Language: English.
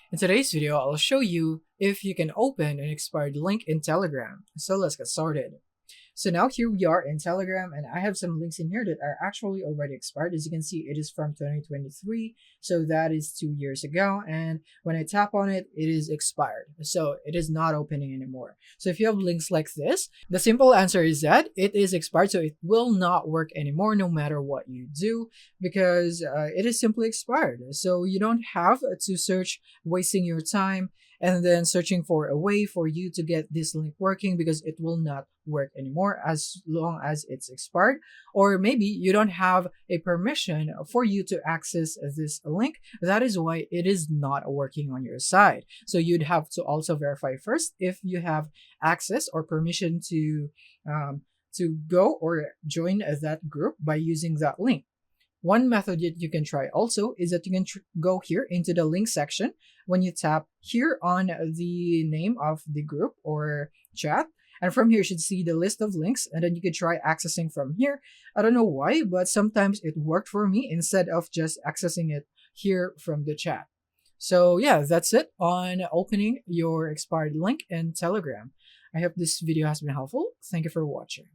In today's video, I'll show you if you can open an expired link in Telegram. So let's get started. So now here we are in Telegram, and I have some links in here that are actually already expired. As you can see, it is from 2023, so that is 2 years ago. And when I tap on it, it is expired, so it is not opening anymore. So if you have links like this, the simple answer is that it is expired, so it will not work anymore no matter what you do, because it is simply expired. So you don't have to search, wasting your time and then searching for a way for you to get this link working, because it will not work anymore as long as it's expired. Or maybe you don't have a permission for you to access this link. That is why it is not working on your side. So you'd have to also verify first if you have access or permission to go or join that group by using that link. One method that you can try also is that you can go here into the link section. When you tap here on the name of the group or chat, and from here you should see the list of links, and then you can try accessing from here. I don't know why, but sometimes it worked for me instead of just accessing it here from the chat. So yeah, that's it on opening your expired link in Telegram. I hope this video has been helpful. Thank you for watching.